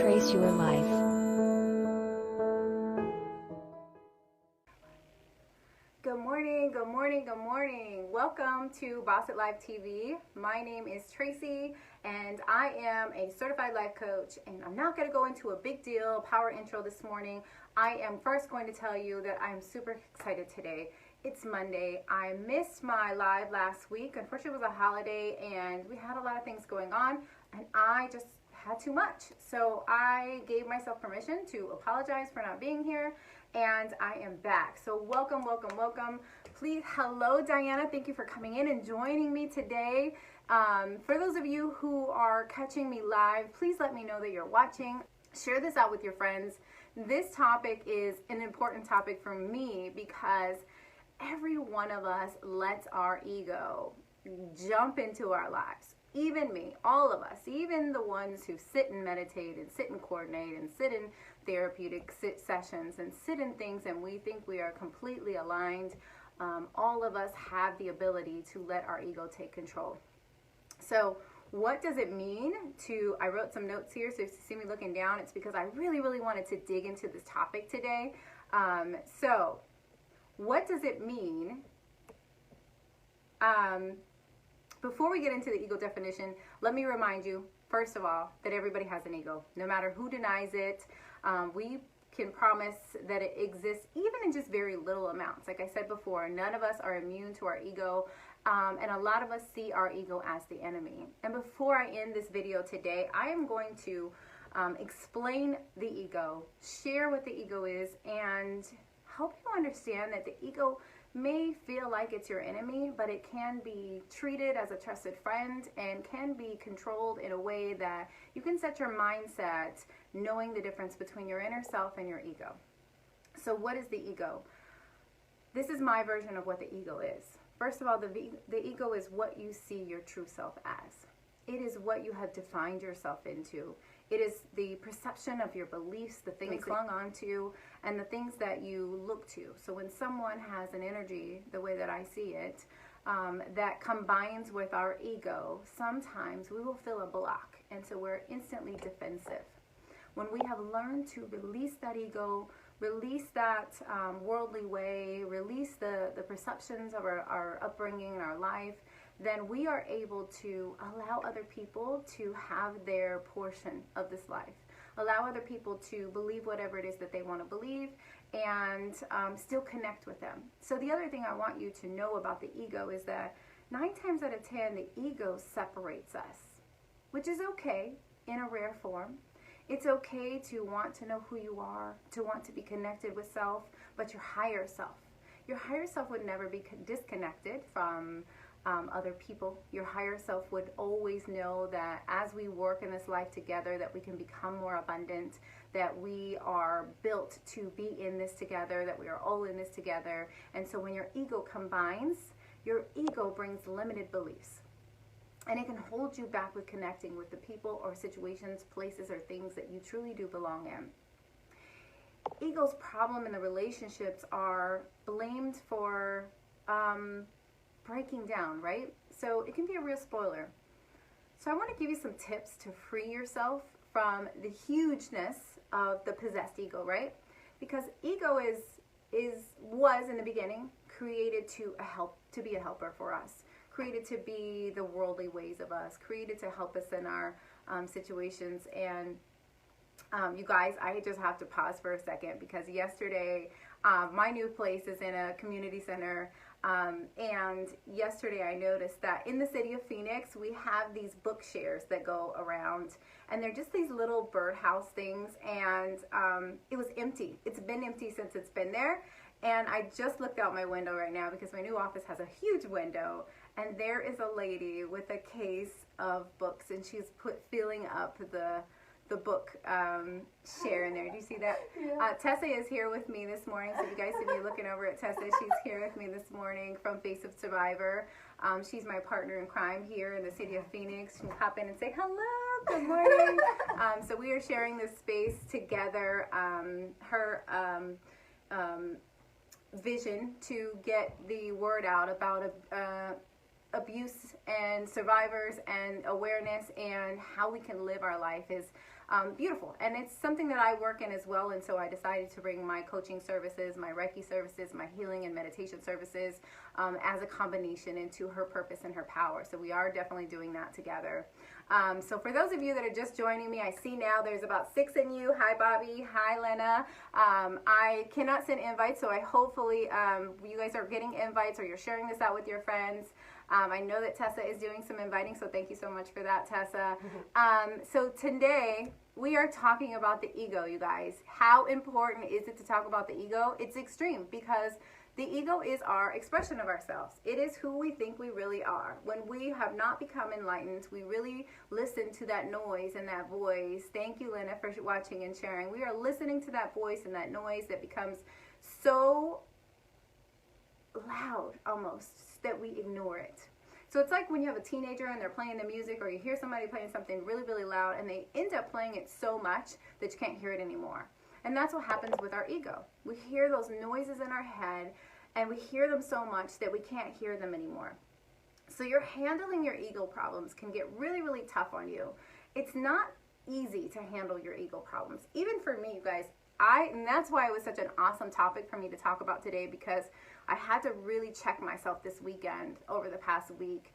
Trace your life. Good morning, good morning, good morning. Welcome to Boss It Life TV. My name is Tracy and I am a certified life coach, and I'm not going to go into a big deal power intro this morning. I am first going to tell you that I'm super excited today. It's Monday. I missed my live last week. Unfortunately, it was a holiday and we had a lot of things going on and I just had too much. So I gave myself permission to apologize for not being here, and I am back. So welcome, welcome, welcome. Please, hello Diana. Thank you for coming in and joining me today. For those of you who are catching me live, please let me know that you're watching. Share this out with your friends. This topic is an important topic for me because every one of us lets our ego jump into our lives. Even me, all of us, even the ones who sit and meditate and sit and coordinate and sit in therapeutic sessions and sit in things and we think we are completely aligned. All of us have the ability to let our ego take control. So what does it mean to, I wrote some notes here, so if you see me looking down, it's because I really wanted to dig into this topic today. So what does it mean? Before we get into the ego definition, let me remind you, first of all, that everybody has an ego. No matter who denies it, we can promise that it exists even in just very little amounts. Like I said before, none of us are immune to our ego, and a lot of us see our ego as the enemy. And before I end this video today, I am going to explain the ego, share what the ego is, and help you understand that the ego may feel like it's your enemy, but it can be treated as a trusted friend and can be controlled in a way that you can set your mindset knowing the difference between your inner self and your ego. So what is the ego? This is my version of what the ego is. First of all, the ego is what you see your true self as. It is what you have defined yourself into. It is the perception of your beliefs, the things you clung on to, and the things that you look to. So when someone has an energy, the way that I see it, that combines with our ego, sometimes we will feel a block, and so we're instantly defensive. When we have learned to release that ego, release that worldly way, release the perceptions of our upbringing and our life, then we are able to allow other people to have their portion of this life. Allow other people to believe whatever it is that they want to believe and still connect with them. So the other thing I want you to know about the ego is that 9 times out of 10, the ego separates us, which is okay in a rare form. It's okay to want to know who you are, to want to be connected with self, but your higher self would never be disconnected from other people. Your higher self would always know that as we work in this life together, that we can become more abundant, that we are built to be in this together, that we are all in this together. And so when your ego combines, your ego brings limited beliefs. And it can hold you back with connecting with the people or situations, places, or things that you truly do belong in. Ego's problem in the relationships are blamed for breaking down, right? So it can be a real spoiler. So I want to give you some tips to free yourself from the hugeness of the possessed ego, right? Because ego was in the beginning created to be a helper for us, created to be the worldly ways of us, created to help us in our situations. And you guys, I just have to pause for a second because yesterday, my new place is in a community center. And yesterday I noticed that in the city of Phoenix, we have these book shares that go around, and they're just these little birdhouse things, and it was empty. It's been empty since it's been there, and I just looked out my window right now because my new office has a huge window, and there is a lady with a case of books, and she's filling up the book share in there. Do you see that? Yeah. Tessa is here with me this morning. So if you guys see me looking over at Tessa, she's here with me this morning from Face of Survivor. She's my partner in crime here in the city of Phoenix. She can hop in and say hello, good morning. So we are sharing this space together. Her vision to get the word out about abuse and survivors and awareness and how we can live our life is beautiful. And it's something that I work in as well. And so I decided to bring my coaching services, my Reiki services, my healing and meditation services as a combination into her purpose and her power. So we are definitely doing that together. So for those of you that are just joining me, I see now there's about 6 in you. Hi, Bobby. Hi, Lena. I cannot send invites, so I hopefully you guys are getting invites or you're sharing this out with your friends. I know that Tessa is doing some inviting, so thank you so much for that, Tessa. So today we are talking about the ego, you guys. How important is it to talk about the ego? It's extreme because the ego is our expression of ourselves. It is who we think we really are. When we have not become enlightened, we really listen to that noise and that voice. Thank you, Lena, for watching and sharing. We are listening to that voice and that noise that becomes so loud almost that we ignore it. So it's like when you have a teenager and they're playing the music, or you hear somebody playing something really, really loud and they end up playing it so much that you can't hear it anymore. And that's what happens with our ego. We hear those noises in our head and we hear them so much that we can't hear them anymore. So you're handling your ego problems can get really, really tough on you. It's not easy to handle your ego problems. Even for me, you guys, and that's why it was such an awesome topic for me to talk about today, because I had to really check myself this weekend over the past week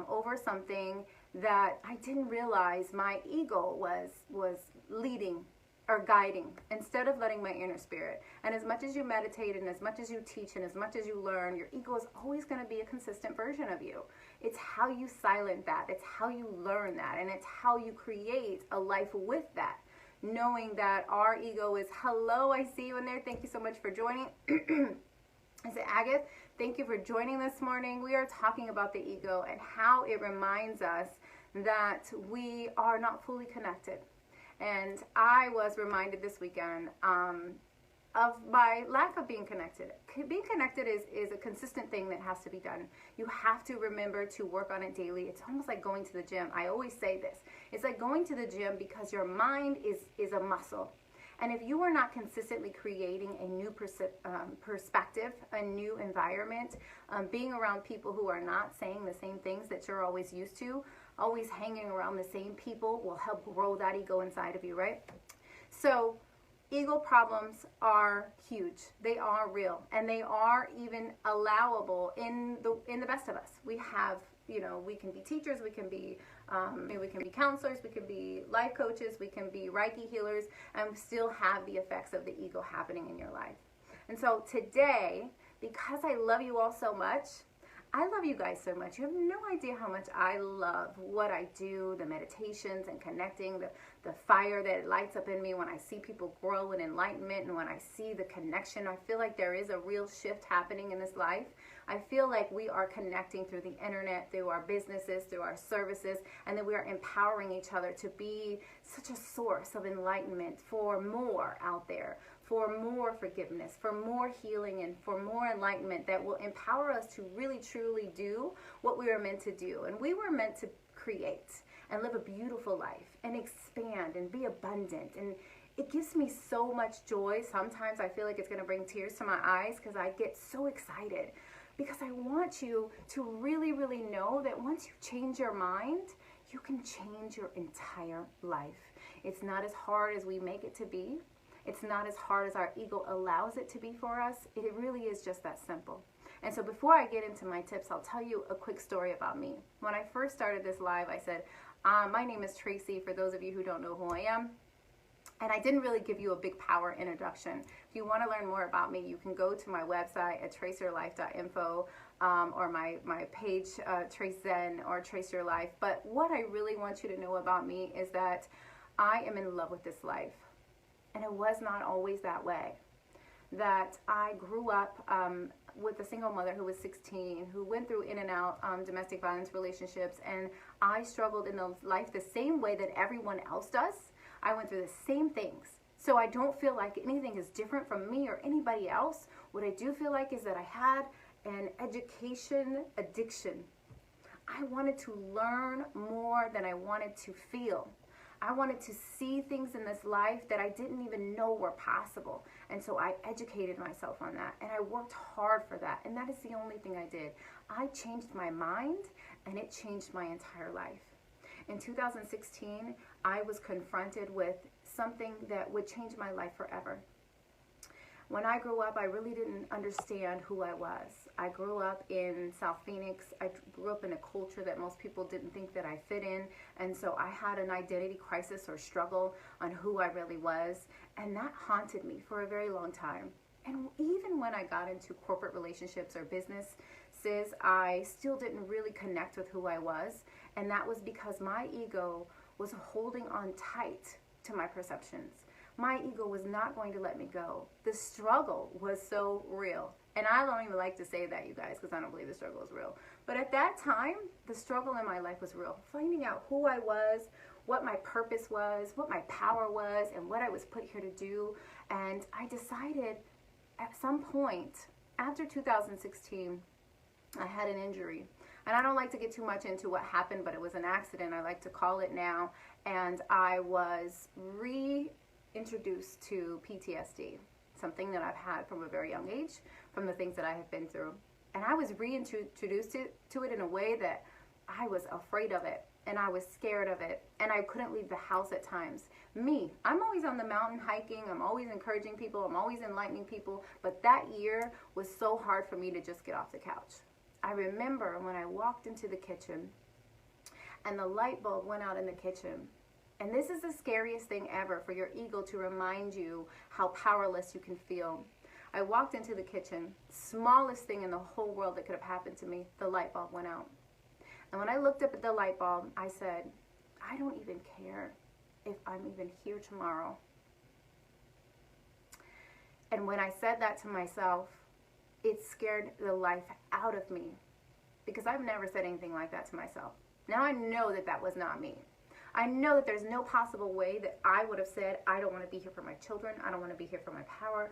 over something that I didn't realize my ego was leading or guiding instead of letting my inner spirit. And as much as you meditate and as much as you teach and as much as you learn, your ego is always going to be a consistent version of you. It's how you silence that. It's how you learn that. And it's how you create a life with that. Knowing that our ego is, hello, I see you in there. Thank you so much for joining. Is it Agatha? Thank you for joining this morning. We are talking about the ego and how it reminds us that we are not fully connected. And I was reminded this weekend of my lack of being connected. Being connected is a consistent thing that has to be done. You have to remember to work on it daily. It's almost like going to the gym. I always say this. It's like going to the gym because your mind is a muscle. And if you are not consistently creating a new perspective, a new environment, being around people who are not saying the same things that you're always used to, always hanging around the same people will help grow that ego inside of you, right? So ego problems are huge. They are real, and they are even allowable in the best of us. We have, we can be teachers, we can be counselors, we can be life coaches, we can be Reiki healers, and still have the effects of the ego happening in your life. And so today, because I love you all so much, I love you guys so much. You have no idea how much I love what I do, the meditations and connecting, the fire that it lights up in me when I see people grow in enlightenment and when I see the connection. I feel like there is a real shift happening in this life. I feel like we are connecting through the internet, through our businesses, through our services, and that we are empowering each other to be such a source of enlightenment for more out there, for more forgiveness, for more healing, and for more enlightenment that will empower us to really truly do what we were meant to do. And we were meant to create and live a beautiful life and expand and be abundant. And it gives me so much joy. Sometimes I feel like it's going to bring tears to my eyes because I get so excited, because I want you to really, really know that once you change your mind, you can change your entire life. It's not as hard as we make it to be. It's not as hard as our ego allows it to be for us. It really is just that simple. And so before I get into my tips, I'll tell you a quick story about me. When I first started this live, I said, my name is Tracy, for those of you who don't know who I am. And I didn't really give you a big power introduction. If you want to learn more about me, you can go to my website at traceyourlife.info or my page, Trace Zen or Trace Your Life. But what I really want you to know about me is that I am in love with this life. And it was not always that way. That I grew up with a single mother who was 16, who went through in and out domestic violence relationships. And I struggled in life the same way that everyone else does. I went through the same things. So I don't feel like anything is different from me or anybody else. What I do feel like is that I had an education addiction. I wanted to learn more than I wanted to feel. I wanted to see things in this life that I didn't even know were possible. And so I educated myself on that. And I worked hard for that. And that is the only thing I did. I changed my mind, and it changed my entire life. In 2016, I was confronted with something that would change my life forever. When I grew up, I really didn't understand who I was. I grew up in South Phoenix. I grew up in a culture that most people didn't think that I fit in. And so I had an identity crisis or struggle on who I really was. And that haunted me for a very long time. And even when I got into corporate relationships or businesses, I still didn't really connect with who I was. And that was because my ego was holding on tight to my perceptions. My ego was not going to let me go. The struggle was so real. And I don't even like to say that, you guys, because I don't believe the struggle is real. But at that time, the struggle in my life was real. Finding out who I was, what my purpose was, what my power was, and what I was put here to do. And I decided at some point, after 2016, I had an injury. And I don't like to get too much into what happened, but it was an accident, I like to call it now. And I was reintroduced to PTSD, something that I've had from a very young age, from the things that I have been through. And I was reintroduced to it in a way that I was afraid of it, and I was scared of it, and I couldn't leave the house at times. I'm always on the mountain hiking, I'm always encouraging people, I'm always enlightening people, but that year was so hard for me to just get off the couch. I remember when I walked into the kitchen and the light bulb went out in the kitchen. And this is the scariest thing ever, for your ego to remind you how powerless you can feel. I walked into the kitchen, smallest thing in the whole world that could have happened to me, the light bulb went out. And when I looked up at the light bulb, I said, I don't even care if I'm even here tomorrow. And when I said that to myself, it scared the life out of me, because I've never said anything like that to myself. Now I know that that was not me. I know that there's no possible way that I would have said, I don't want to be here for my children, I don't want to be here for my power,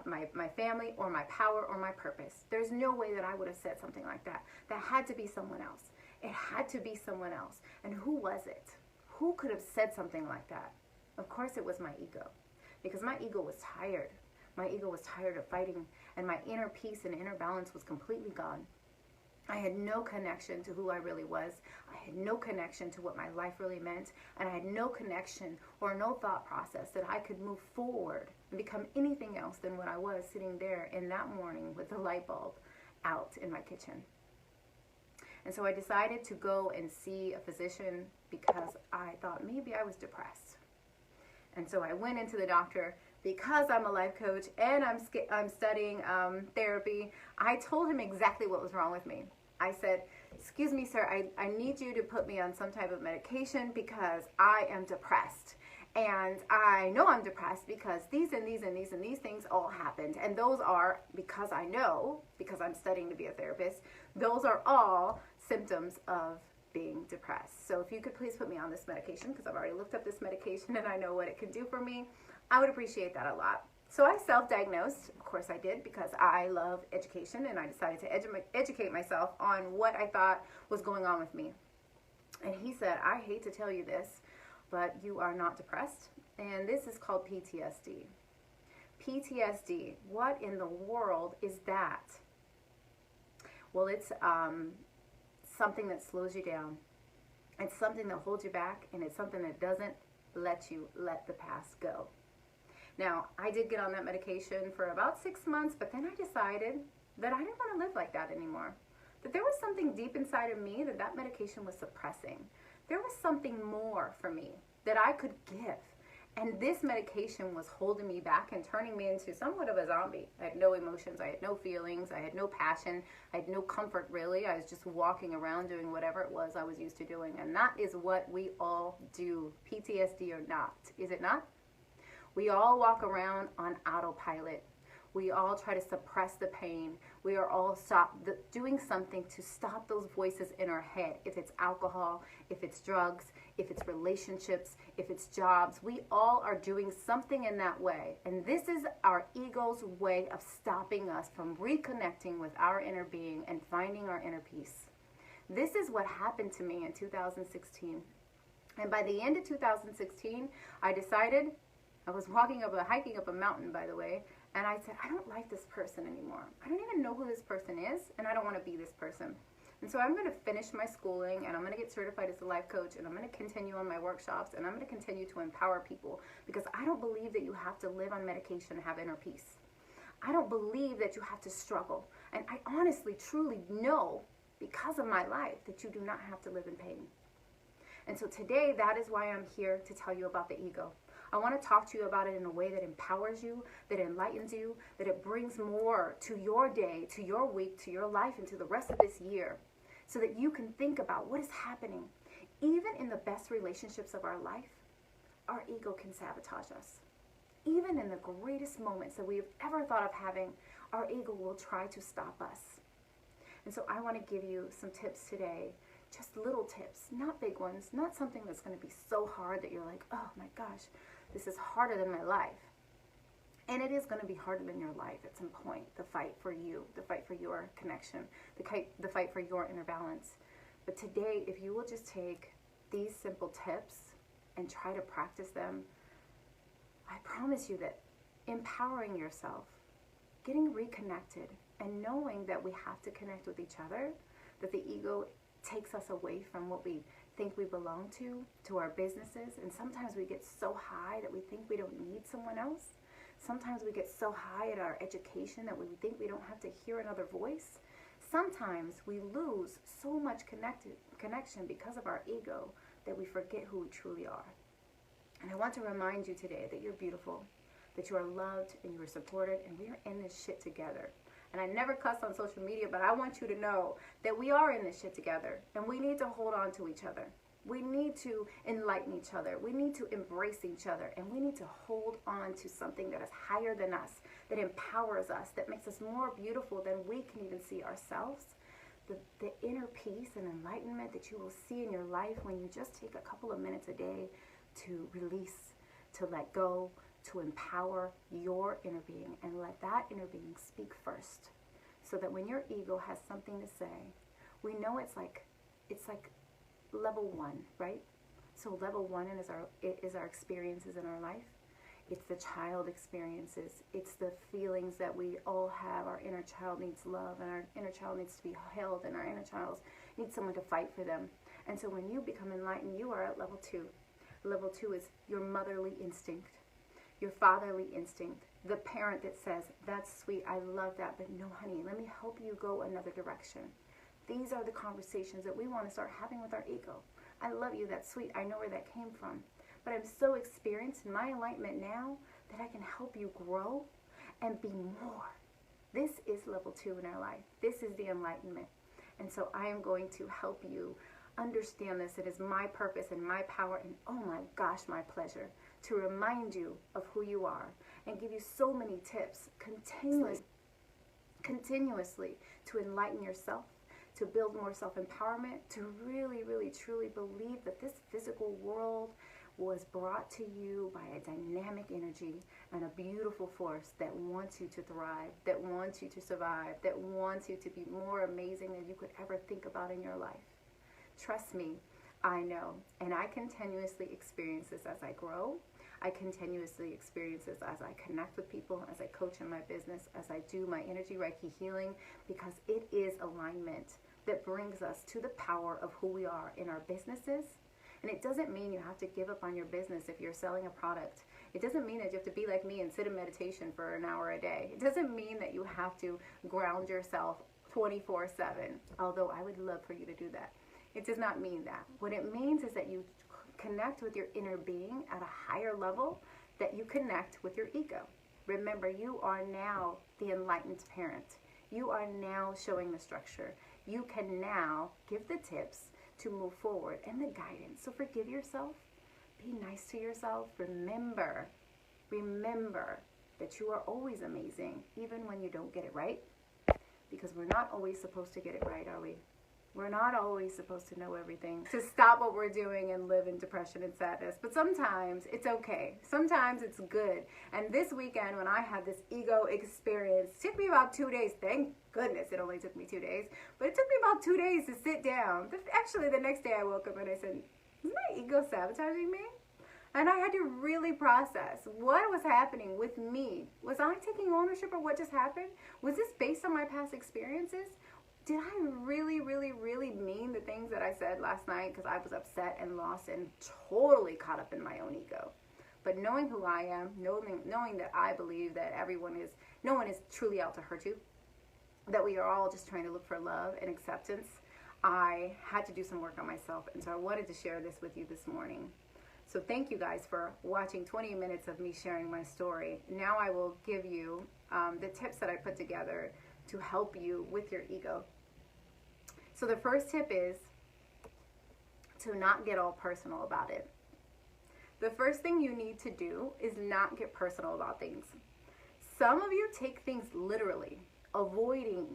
my family, or my power, or my purpose. There's no way that I would have said something like that. That had to be someone else. It had to be someone else. And who was it? Who could have said something like that? Of course it was my ego, because my ego was tired. My ego was tired of fighting, and my inner peace and inner balance was completely gone. I had no connection to who I really was. I had no connection to what my life really meant. And I had no connection or no thought process that I could move forward and become anything else than what I was sitting there in that morning with the light bulb out in my kitchen. And so I decided to go and see a physician because I thought maybe I was depressed. And so I went into the doctor. Because I'm a life coach and I'm studying therapy, I told him exactly what was wrong with me. I said, excuse me, sir, I need you to put me on some type of medication because I am depressed. And I know I'm depressed because these and these and these and these things all happened. And those are, because I know, because I'm studying to be a therapist, those are all symptoms of being depressed. So if you could please put me on this medication, because I've already looked up this medication and I know what it can do for me, I would appreciate that a lot. So I self-diagnosed. Of course I did, because I love education, and I decided to educate myself on what I thought was going on with me. And he said, I hate to tell you this, but you are not depressed, and this is called PTSD. PTSD, what in the world is that? Well, it's something that slows you down. It's something that holds you back, and it's something that doesn't let you let the past go. Now, I did get on that medication for about 6 months, but then I decided that I didn't want to live like that anymore. That there was something deep inside of me that medication was suppressing. There was something more for me that I could give. And this medication was holding me back and turning me into somewhat of a zombie. I had no emotions, I had no feelings, I had no passion, I had no comfort really. I was just walking around doing whatever it was I was used to doing. And that is what we all do, PTSD or not. Is it not? We all walk around on autopilot. We all try to suppress the pain. We are all doing something to stop those voices in our head. If it's alcohol, if it's drugs, if it's relationships, if it's jobs, we all are doing something in that way. And this is our ego's way of stopping us from reconnecting with our inner being and finding our inner peace. This is what happened to me in 2016. And by the end of 2016, I decided, I was hiking up a mountain, by the way, and I said, I don't like this person anymore. I don't even know who this person is, and I don't want to be this person. And so I'm going to finish my schooling, and I'm going to get certified as a life coach, and I'm going to continue on my workshops, and I'm going to continue to empower people, because I don't believe that you have to live on medication and have inner peace. I don't believe that you have to struggle. And I honestly, truly know, because of my life, that you do not have to live in pain. And so today, that is why I'm here to tell you about the ego. I want to talk to you about it in a way that empowers you, that enlightens you, that it brings more to your day, to your week, to your life, and to the rest of this year, so that you can think about what is happening. Even in the best relationships of our life, our ego can sabotage us. Even in the greatest moments that we've ever thought of having, our ego will try to stop us. And so I want to give you some tips today, just little tips, not big ones, not something that's going to be so hard that you're like, oh my gosh, this is harder than my life. And it is going to be harder than your life at some point, the fight for you, the fight for your connection, the fight for your inner balance. But today, if you will just take these simple tips and try to practice them, I promise you that empowering yourself, getting reconnected, and knowing that we have to connect with each other, that the ego takes us away from what we think we belong to our businesses. And sometimes we get so high that we think we don't need someone else. Sometimes we get so high at our education that we think we don't have to hear another voice. Sometimes we lose so much connection because of our ego that we forget who we truly are. And I want to remind you today that you're beautiful, that you are loved and you are supported, and we are in this shit together. And I never cuss on social media, but I want you to know that we are in this shit together, and we need to hold on to each other. We need to enlighten each other. We need to embrace each other, and we need to hold on to something that is higher than us, that empowers us, that makes us more beautiful than we can even see ourselves. The inner peace and enlightenment that you will see in your life when you just take a couple of minutes a day to release, to let go, to empower your inner being, and let that inner being speak first, so that when your ego has something to say, we know it's like level 1, right? So level 1 is our experiences in our life. It's the child experiences. It's the feelings that we all have. Our inner child needs love, and our inner child needs to be held, and our inner child needs someone to fight for them. And so when you become enlightened, you are at level 2. Level 2 is your motherly instinct, your fatherly instinct, the parent that says, that's sweet, I love that, but no, honey, let me help you go another direction. These are the conversations that we want to start having with our ego. I love you, that's sweet, I know where that came from, but I'm so experienced in my enlightenment now that I can help you grow and be more. This is level 2 in our life. This is the enlightenment. And so I am going to help you understand this. It is my purpose and my power, and oh my gosh, my pleasure, to remind you of who you are and give you so many tips continuously to enlighten yourself, to build more self-empowerment, to really, really, truly believe that this physical world was brought to you by a dynamic energy and a beautiful force that wants you to thrive, that wants you to survive, that wants you to be more amazing than you could ever think about in your life. Trust me, I know, and I continuously experience this as I grow. I continuously experience this as I connect with people, as I coach in my business, as I do my energy Reiki healing, because it is alignment that brings us to the power of who we are in our businesses. And it doesn't mean you have to give up on your business if you're selling a product. It doesn't mean that you have to be like me and sit in meditation for an hour a day. It doesn't mean that you have to ground yourself 24/7, although I would love for you to do that. It does not mean that. What it means is that you connect with your inner being at a higher level, that you connect with your ego. Remember, you are now the enlightened parent. You are now showing the structure. You can now give the tips to move forward and the guidance. So forgive yourself. Be nice to yourself. Remember that you are always amazing, even when you don't get it right. Because we're not always supposed to get it right, are we? We're not always supposed to know everything, to stop what we're doing and live in depression and sadness. But sometimes it's okay. Sometimes it's good. And this weekend, when I had this ego experience, it took me about 2 days. Thank goodness it only took me 2 days. But it took me about 2 days to sit down. Actually, the next day I woke up and I said, is my ego sabotaging me? And I had to really process what was happening with me. Was I taking ownership of what just happened? Was this based on my past experiences? did I really, really, really mean the things that I said last night because I was upset and lost and totally caught up in my own ego? But knowing who I am, knowing that I believe that no one is truly out to hurt you, that we are all just trying to look for love and acceptance, I had to do some work on myself. And so I wanted to share this with you this morning. So thank you guys for watching 20 minutes of me sharing my story. Now I will give you the tips that I put together to help you with your ego. So the first tip is to not get all personal about it. The first thing you need to do is not get personal about things. Some of you take things literally, avoiding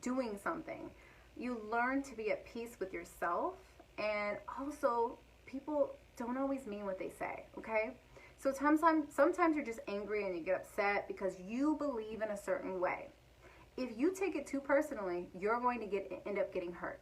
doing something. You learn to be at peace with yourself, and also people don't always mean what they say, okay? So sometimes you're just angry and you get upset because you believe in a certain way. If you take it too personally, you're going to end up getting hurt,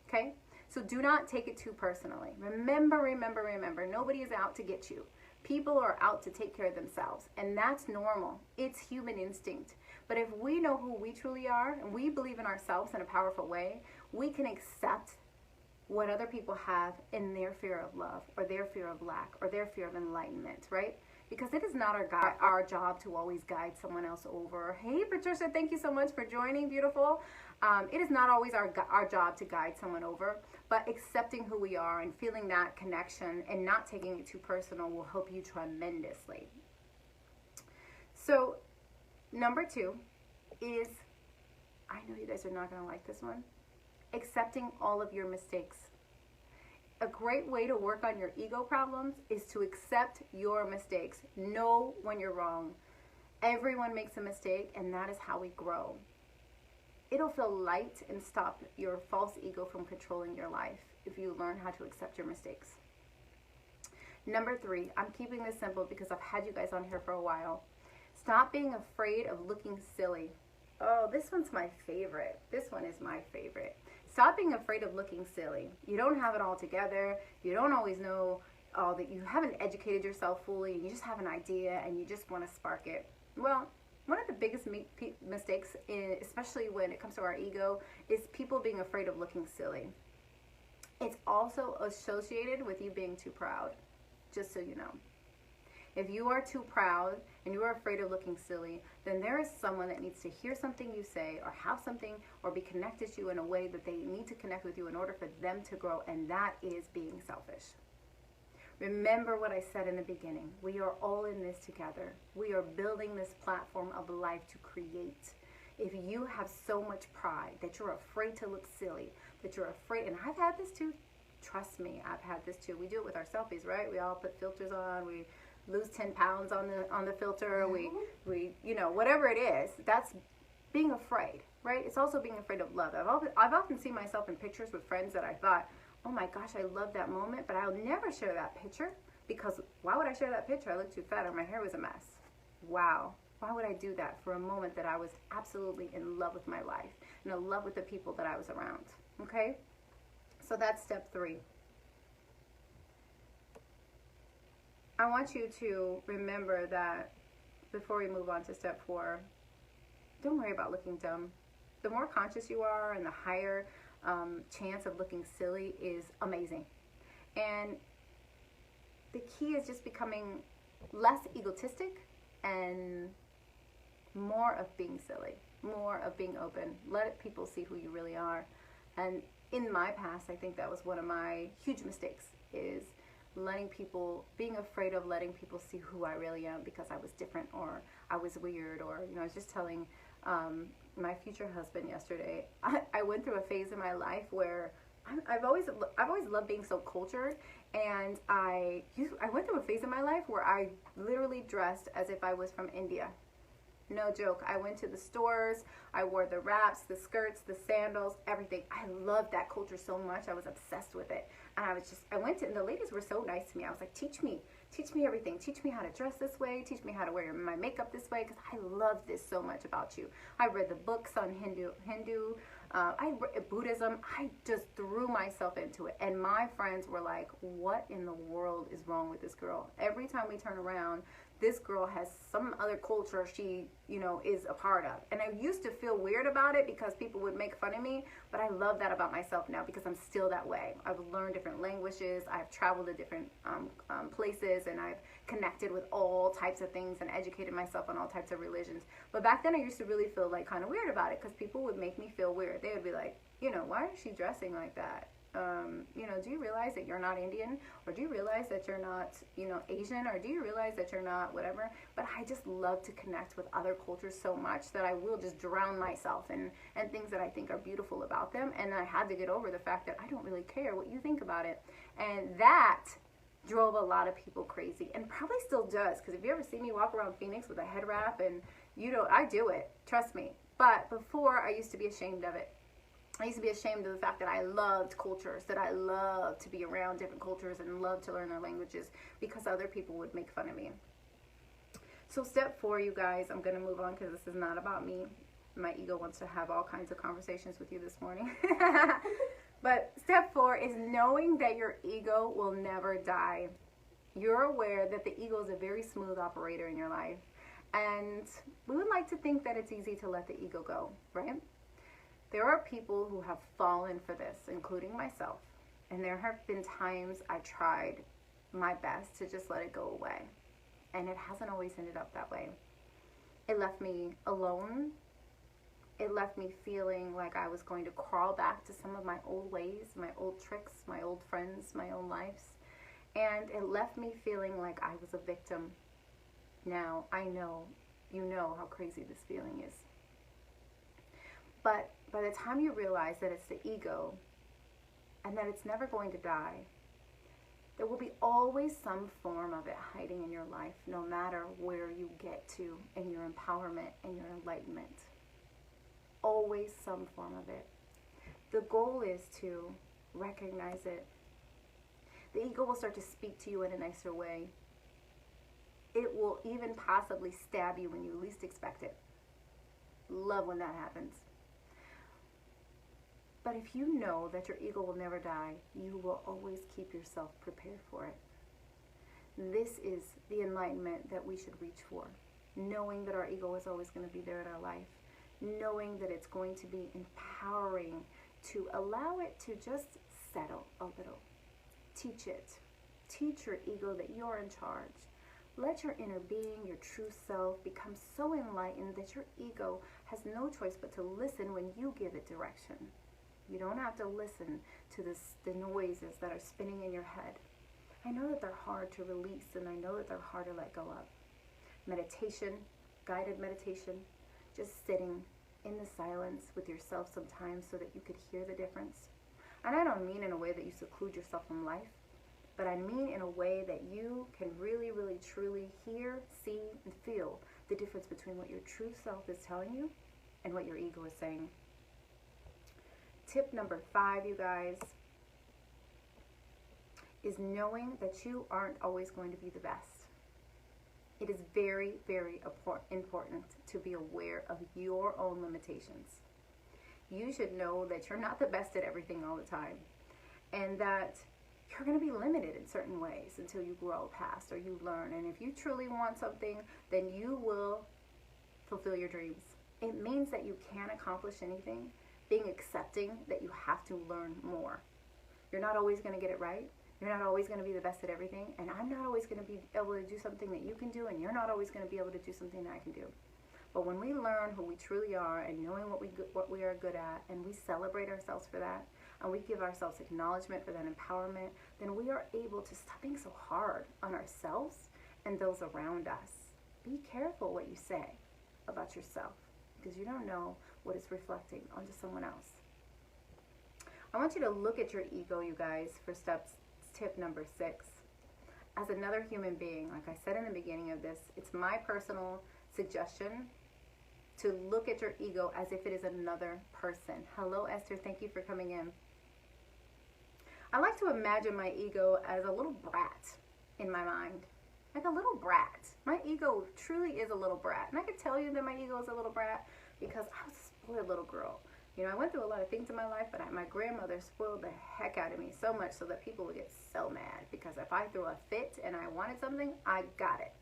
okay? So do not take it too personally. Remember, nobody is out to get you. People are out to take care of themselves, and that's normal. It's human instinct. But if we know who we truly are, and we believe in ourselves in a powerful way, we can accept what other people have in their fear of love, or their fear of lack, or their fear of enlightenment, right? Because it is not our job to always guide someone else over. Hey, Patricia, thank you so much for joining, beautiful. It is not always our job to guide someone over, but accepting who we are and feeling that connection and not taking it too personal will help you tremendously. So, number 2 is, I know you guys are not going to like this one, accepting all of your mistakes. A great way to work on your ego problems is to accept your mistakes. Know when you're wrong. Everyone makes a mistake, and that is how we grow. It'll feel light and stop your false ego from controlling your life if you learn how to accept your mistakes. Number 3, I'm keeping this simple because I've had you guys on here for a while. Stop being afraid of looking silly. Oh, this one's my favorite. This one is my favorite. Stop being afraid of looking silly. You don't have it all together. You don't always know all that. You haven't educated yourself fully, and you just have an idea and you just want to spark it. Well, one of the biggest mistakes, especially when it comes to our ego, is people being afraid of looking silly. It's also associated with you being too proud, just so you know. If you are too proud and you are afraid of looking silly, then there is someone that needs to hear something you say, or have something, or be connected to you in a way that they need to connect with you in order for them to grow, and that is being selfish. Remember what I said in the beginning. We are all in this together. We are building this platform of life to create. If you have so much pride that you're afraid to look silly, that you're afraid, and I've had this too. Trust me, I've had this too. We do it with our selfies, right? We all put filters on. We lose 10 pounds on the filter. We you know, whatever it is, that's being afraid, right? It's also being afraid of love. I've often seen myself in pictures with friends that I thought, oh my gosh, I love that moment, but I'll never share that picture because why would I share that picture? I look too fat or my hair was a mess. Wow. Why would I do that for a moment that I was absolutely in love with my life and in love with the people that I was around? Okay? So that's step 3. I want you to remember that before we move on to step 4, don't worry about looking dumb. The more conscious you are and the higher chance of looking silly is amazing. And the key is just becoming less egotistic and more of being silly, more of being open. Let people see who you really are. And in my past, I think that was one of my huge mistakes, is being afraid of letting people see who I really am because I was different, or I was weird, or, you know, I was just telling my future husband yesterday, I went through a phase in my life where I've always loved being so cultured, and I went through a phase in my life where I literally dressed as if I was from India. No joke. I went to the stores, I wore the wraps, the skirts, the sandals, everything. I loved that culture so much. I was obsessed with it. And and the ladies were so nice to me. I was like, teach me everything. Teach me how to dress this way. Teach me how to wear my makeup this way, because I love this so much about you. I read the books on Buddhism. I just threw myself into it. And my friends were like, what in the world is wrong with this girl? Every time we turn around, this girl has some other culture she, is a part of. And I used to feel weird about it because people would make fun of me, but I love that about myself now because I'm still that way. I've learned different languages, I've traveled to different places, and I've connected with all types of things and educated myself on all types of religions. But back then I used to really feel like kind of weird about it because people would make me feel weird. They would be like, why is she dressing like that? Do you realize that you're not Indian, or do you realize that you're not, Asian, or do you realize that you're not whatever? But I just love to connect with other cultures so much that I will just drown myself in things that I think are beautiful about them. And I had to get over the fact that I don't really care what you think about it. And that drove a lot of people crazy, and probably still does, because if you ever see me walk around Phoenix with a head wrap, and I do it, trust me. But before, I used to be ashamed of it. I used to be ashamed of the fact that I loved cultures, that I loved to be around different cultures and loved to learn their languages, because other people would make fun of me. So step 4, you guys, I'm going to move on because this is not about me. My ego wants to have all kinds of conversations with you this morning. But step 4 is knowing that your ego will never die. You're aware that the ego is a very smooth operator in your life. And we would like to think that it's easy to let the ego go, right? There are people who have fallen for this, including myself. And there have been times I tried my best to just let it go away. And it hasn't always ended up that way. It left me alone. It left me feeling like I was going to crawl back to some of my old ways, my old tricks, my old friends, my own lives. And it left me feeling like I was a victim. Now, I know, you know how crazy this feeling is. But by the time you realize that it's the ego and that it's never going to die, there will be always some form of it hiding in your life, no matter where you get to in your empowerment and your enlightenment. Always some form of it. The goal is to recognize it. The ego will start to speak to you in a nicer way. It will even possibly stab you when you least expect it. Love when that happens. But if you know that your ego will never die, you will always keep yourself prepared for it. This is the enlightenment that we should reach for. Knowing that our ego is always going to be there in our life. Knowing that it's going to be empowering to allow it to just settle a little. Teach it. Teach your ego that you're in charge. Let your inner being, your true self, become so enlightened that your ego has no choice but to listen when you give it direction. You don't have to listen to the noises that are spinning in your head. I know that they're hard to release, and I know that they're hard to let go of. Meditation, guided meditation, just sitting in the silence with yourself sometimes so that you could hear the difference. And I don't mean in a way that you seclude yourself from life, but I mean in a way that you can really, really, truly hear, see, and feel the difference between what your true self is telling you and what your ego is saying. Tip number 5, you guys, is knowing that you aren't always going to be the best. It is very, very important to be aware of your own limitations. You should know that you're not the best at everything all the time, and that you're going to be limited in certain ways until you grow past or you learn. And if you truly want something, then you will fulfill your dreams. It means that you can't accomplish anything, being accepting that you have to learn more. You're not always going to get it right. You're not always going to be the best at everything, and I'm not always going to be able to do something that you can do, and you're not always going to be able to do something that I can do. But when we learn who we truly are and knowing what we are good at, and we celebrate ourselves for that, and we give ourselves acknowledgement for that empowerment, then we are able to stop being so hard on ourselves and those around us. Be careful what you say about yourself, because you don't know what it's reflecting onto someone else. I want you to look at your ego, you guys, for tip number 6. As another human being, like I said in the beginning of this, it's my personal suggestion to look at your ego as if it is another person. Hello, Esther. Thank you for coming in. I like to imagine my ego as a little brat in my mind. Like a little brat. My ego truly is a little brat. And I can tell you that my ego is a little brat because I was a spoiled little girl. You know, I went through a lot of things in my life, but my grandmother spoiled the heck out of me so much so that people would get so mad because if I threw a fit and I wanted something, I got it.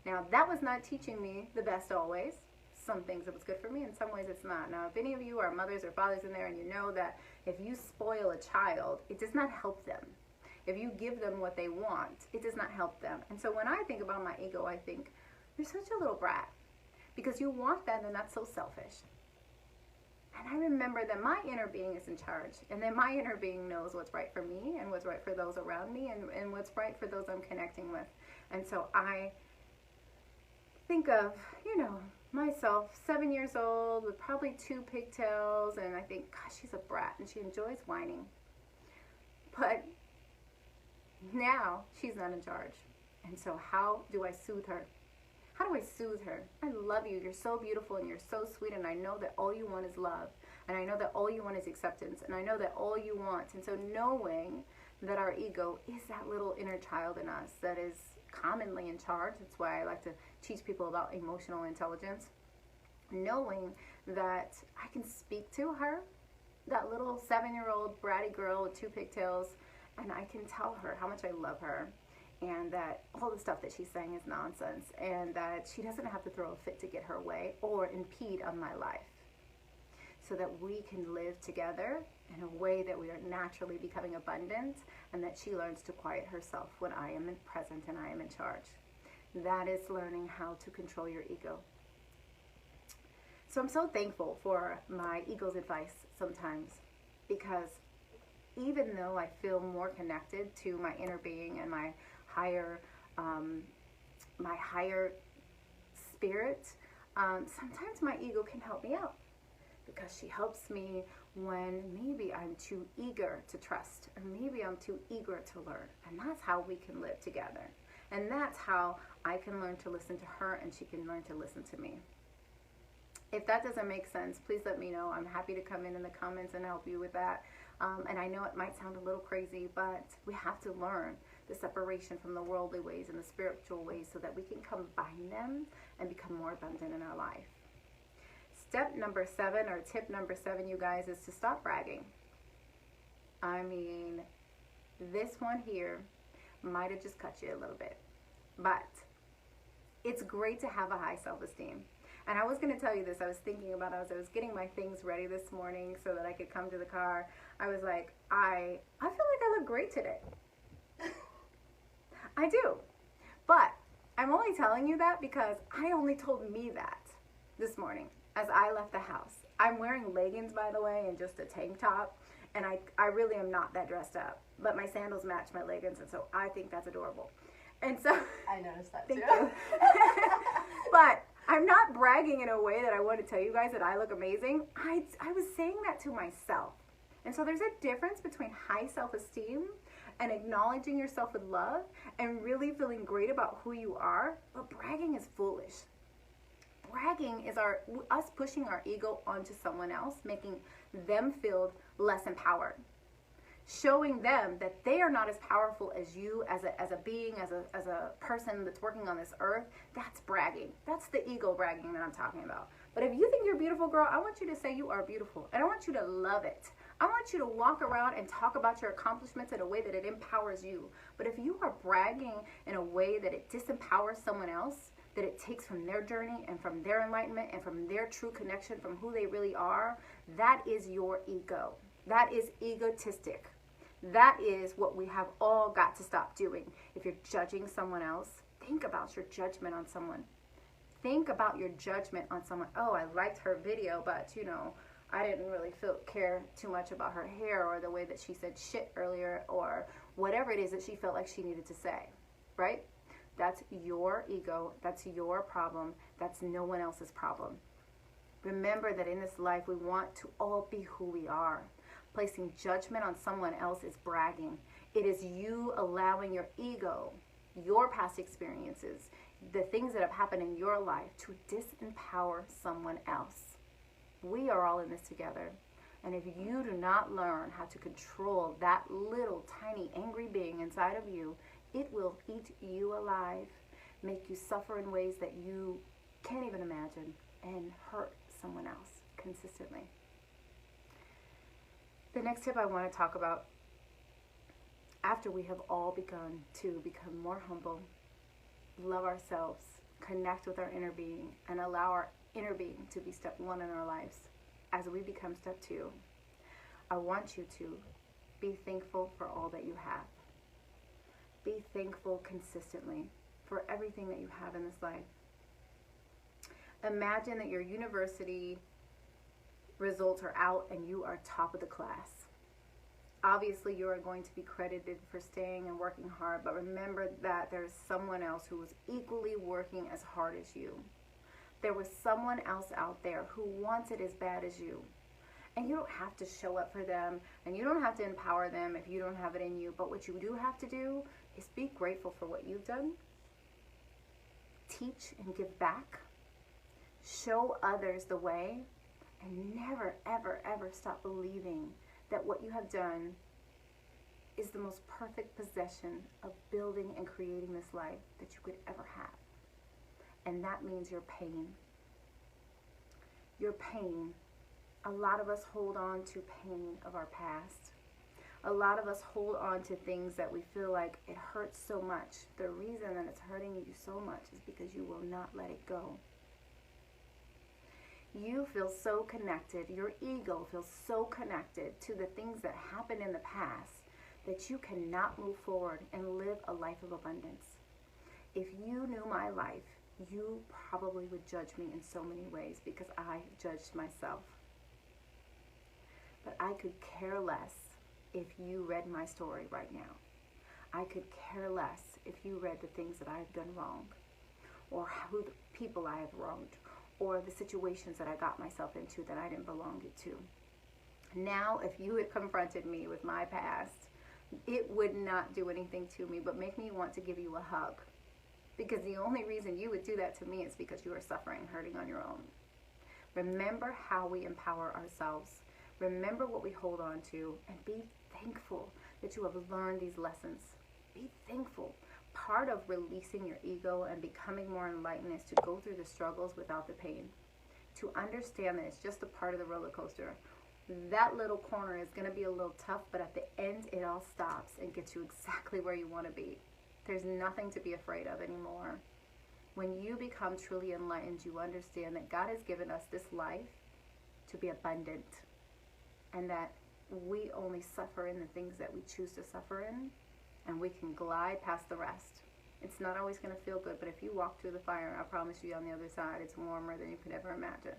Now, that was not teaching me the best always. Some things it was good for me, in some ways it's not. Now, if any of you are mothers or fathers in there and you know that if you spoil a child, it does not help them. If you give them what they want, it does not help them. And so when I think about my ego, I think, you're such a little brat. Because you want that, and that's so selfish. And I remember that my inner being is in charge, and that my inner being knows what's right for me and what's right for those around me and what's right for those I'm connecting with. And so I think of, myself, 7 years old with probably 2 pigtails, and I think, gosh, she's a brat and she enjoys whining. But now she's not in charge. And so how do I soothe her? How do I soothe her? I love you. You're so beautiful and you're so sweet, and I know that all you want is love. And I know that all you want is acceptance. And I know that all you want. And so knowing that our ego is that little inner child in us that is commonly in charge. That's why I like to teach people about emotional intelligence. Knowing that I can speak to her, that little 7-year-old bratty girl with 2 pigtails, and I can tell her how much I love her, and that all the stuff that she's saying is nonsense, and that she doesn't have to throw a fit to get her way or impede on my life, so that we can live together in a way that we are naturally becoming abundant, and that she learns to quiet herself when I am present and I am in charge. That is learning how to control your ego. So I'm so thankful for my ego's advice sometimes, because even though I feel more connected to my inner being and my higher spirit, sometimes my ego can help me out, because she helps me when maybe I'm too eager to trust, or maybe I'm too eager to learn. And that's how we can live together. And that's how I can learn to listen to her and she can learn to listen to me. If that doesn't make sense, please let me know. I'm happy to come in the comments and help you with that. And I know it might sound a little crazy, but we have to learn the separation from the worldly ways and the spiritual ways so that we can combine them and become more abundant in our life. Step number 7, or tip number 7, you guys, is to stop bragging. I mean, this one here might have just cut you a little bit, but it's great to have a high self-esteem. And I was going to tell you this. I was thinking about it as I was getting my things ready this morning so that I could come to the car. I was like, I feel like I look great today. I do. But I'm only telling you that because I only told me that this morning as I left the house. I'm wearing leggings, by the way, and just a tank top. And I really am not that dressed up. But my sandals match my leggings, and so I think that's adorable. And so I noticed that thank too. you. But I'm not bragging in a way that I want to tell you guys that I look amazing. I was saying that to myself. And so there's a difference between high self-esteem and acknowledging yourself with love and really feeling great about who you are. But bragging is foolish. Bragging is us pushing our ego onto someone else, making them feel less empowered. Showing them that they are not as powerful as you, as a being, as a person that's working on this earth. That's bragging. That's the ego bragging that I'm talking about. But if you think you're beautiful, girl, I want you to say you are beautiful. And I want you to love it. I want you to walk around and talk about your accomplishments in a way that it empowers you. But if you are bragging in a way that it disempowers someone else, that it takes from their journey and from their enlightenment and from their true connection from who they really are, that is your ego. That is egotistic. That is what we have all got to stop doing. If you're judging someone else, think about your judgment on someone. Think about your judgment on someone. Oh, I liked her video, but I didn't really care too much about her hair or the way that she said shit earlier, or whatever it is that she felt like she needed to say, right? That's your ego. That's your problem. That's no one else's problem. Remember that in this life, we want to all be who we are. Placing judgment on someone else is bragging. It is you allowing your ego, your past experiences, the things that have happened in your life to disempower someone else. We are all in this together. And if you do not learn how to control that little tiny angry being inside of you, it will eat you alive, make you suffer in ways that you can't even imagine, and hurt someone else consistently. The next tip I want to talk about, after we have all begun to become more humble, love ourselves, connect with our inner being, and allow our inner being to be step one in our lives. As we become step two, I want you to be thankful for all that you have. Be thankful consistently for everything that you have in this life. Imagine that your university results are out and you are top of the class. Obviously, you are going to be credited for staying and working hard, but remember that there's someone else who was equally working as hard as you. There was someone else out there who wants it as bad as you. And you don't have to show up for them, and you don't have to empower them if you don't have it in you. But what you do have to do is be grateful for what you've done. Teach and give back. Show others the way. And never, ever, ever stop believing that what you have done is the most perfect possession of building and creating this life that you could ever have. And that means your pain. Your pain. A lot of us hold on to pain of our past. A lot of us hold on to things that we feel like it hurts so much. The reason that it's hurting you so much is because you will not let it go. You feel so connected, your ego feels so connected to the things that happened in the past that you cannot move forward and live a life of abundance. If you knew my life, you probably would judge me in so many ways because I judged myself. But I could care less if you read my story right now. I could care less if you read the things that I've done wrong, or who the people I have wronged, or the situations that I got myself into that I didn't belong to. Now, if you had confronted me with my past, it would not do anything to me but make me want to give you a hug. Because the only reason you would do that to me is because you are suffering, hurting on your own. Remember how we empower ourselves. Remember what we hold on to, and be thankful that you have learned these lessons. Be thankful. Part of releasing your ego and becoming more enlightened is to go through the struggles without the pain. To understand that it's just a part of the roller coaster. That little corner is going to be a little tough, but at the end it all stops and gets you exactly where you want to be. There's nothing to be afraid of anymore. When you become truly enlightened, you understand that God has given us this life to be abundant, and that we only suffer in the things that we choose to suffer in, and we can glide past the rest. It's not always going to feel good, but if you walk through the fire, I promise you on the other side, it's warmer than you could ever imagine.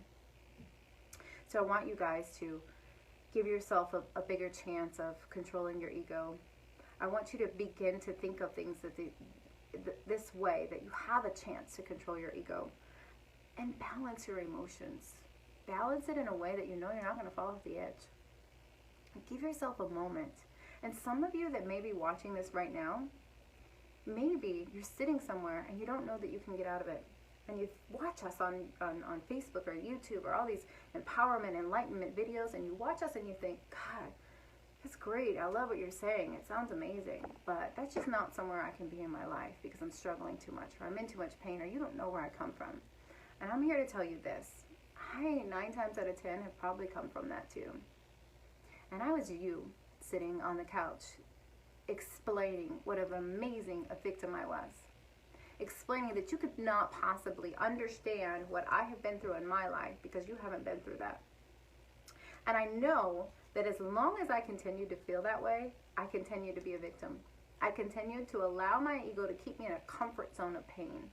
So I want you guys to give yourself a bigger chance of controlling your ego. I want you to begin to think of things that this way, that you have a chance to control your ego, and balance your emotions. Balance it in a way that you know you're not going to fall off the edge. Give yourself a moment. And some of you that may be watching this right now, maybe you're sitting somewhere and you don't know that you can get out of it. And you watch us on Facebook or YouTube or all these empowerment, enlightenment videos, and you watch us and you think, God, that's great. I love what you're saying. It sounds amazing. But that's just not somewhere I can be in my life because I'm struggling too much, or I'm in too much pain, or you don't know where I come from. And I'm here to tell you this. I, 9 times out of 10, have probably come from that too. And I was you, sitting on the couch, explaining what an amazing a victim I was. Explaining that you could not possibly understand what I have been through in my life because you haven't been through that. And I know that as long as I continue to feel that way, I continue to be a victim. I continue to allow my ego to keep me in a comfort zone of pain.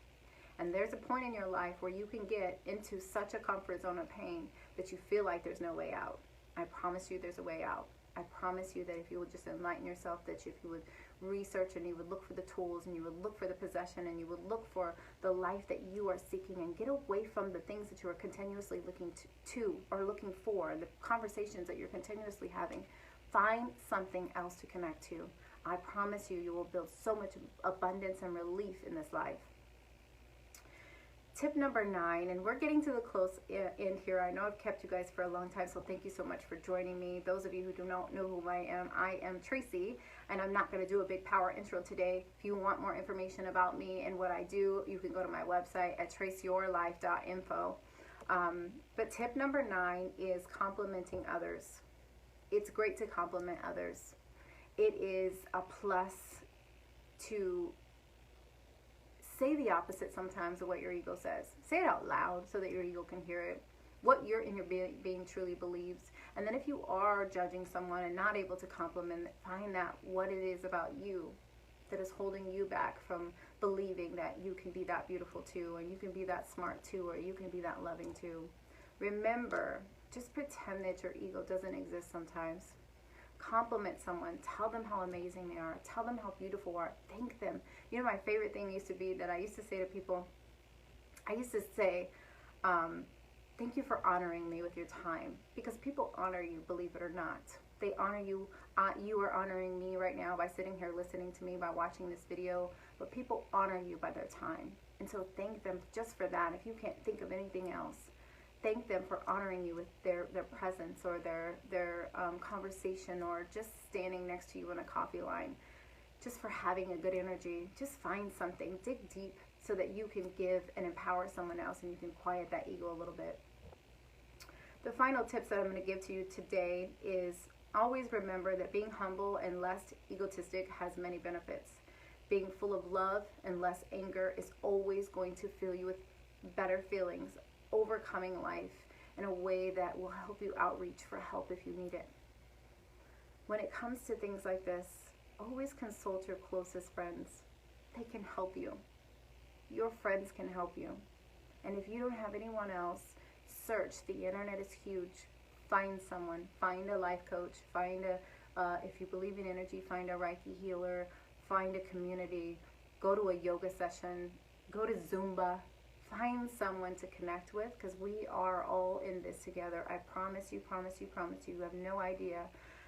And there's a point in your life where you can get into such a comfort zone of pain that you feel like there's no way out. I promise you there's a way out. I promise you that if you would just enlighten yourself, that if you would research and you would look for the tools and you would look for the possession and you would look for the life that you are seeking and get away from the things that you are continuously looking to or looking for, and the conversations that you're continuously having, find something else to connect to. I promise you, you will build so much abundance and relief in this life. Tip number 9, and we're getting to the close end here. I know I've kept you guys for a long time, so thank you so much for joining me. Those of you who do not know who I am Tracy, and I'm not going to do a big power intro today. If you want more information about me and what I do, you can go to my website at traceyourlife.info. But tip number 9 is complimenting others. It's great to compliment others. It is a plus to say the opposite sometimes of what your ego says. Say it out loud so that your ego can hear it. What your inner being truly believes. And then if you are judging someone and not able to compliment, find out what it is about you that is holding you back from believing that you can be that beautiful too, and you can be that smart too, or you can be that loving too. Remember, just pretend that your ego doesn't exist sometimes. Compliment someone. Tell them how amazing they are. Tell them how beautiful they are. Thank them. You know, my favorite thing used to be that I used to say to people, I used to say, thank you for honoring me with your time. Because people honor you, believe it or not. They honor you. You are honoring me right now by sitting here listening to me, by watching this video. But people honor you by their time. And so thank them just for that. If you can't think of anything else, thank them for honoring you with their presence or their conversation, or just standing next to you in a coffee line. Just for having a good energy. Just find something. Dig deep so that you can give and empower someone else, and you can quiet that ego a little bit. The final tips that I'm going to give to you today is always remember that being humble and less egotistic has many benefits. Being full of love and less anger is always going to fill you with better feelings, overcoming life in a way that will help you outreach for help if you need it. When it comes to things like this, always consult your closest friends. They can help you. Your friends can help you. And if you don't have anyone else, search. The internet is huge. Find someone. Find a life coach. Find if you believe in energy, find a Reiki healer. Find a community. Go to a yoga session. Go to Zumba. Find someone to connect with, because we are all in this together. I promise you, promise you, promise you. You have no idea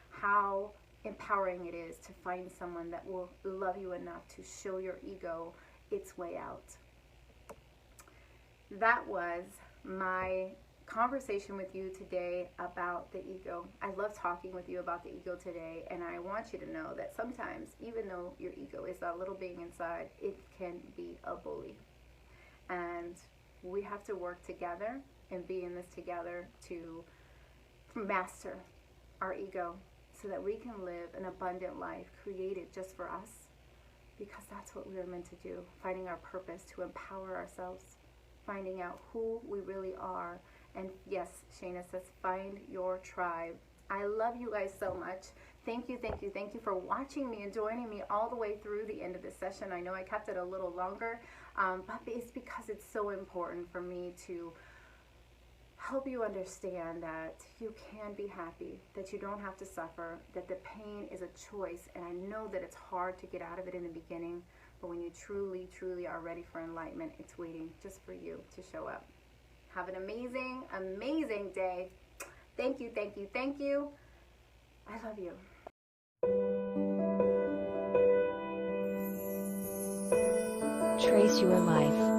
how empowering it is to find someone that will love you enough to show your ego its way out. That was my conversation with you today about the ego. I love talking with you about the ego today, and I want you to know that sometimes, even though your ego is that little being inside, it can be a bully. And we have to work together and be in this together to master our ego so that we can live an abundant life created just for us, because that's what we are meant to do. Finding our purpose, to empower ourselves, finding out who we really are. And yes, Shayna says, find your tribe. I love you guys so much. Thank you, thank you, thank you for watching me and joining me all the way through the end of this session. I know I kept it a little longer, but it's because it's so important for me to help you understand that you can be happy, that you don't have to suffer, that the pain is a choice. And I know that it's hard to get out of it in the beginning, but when you truly, truly are ready for enlightenment, it's waiting just for you to show up. Have an amazing, amazing day. Thank you, thank you, thank you. I love you. Trace your life.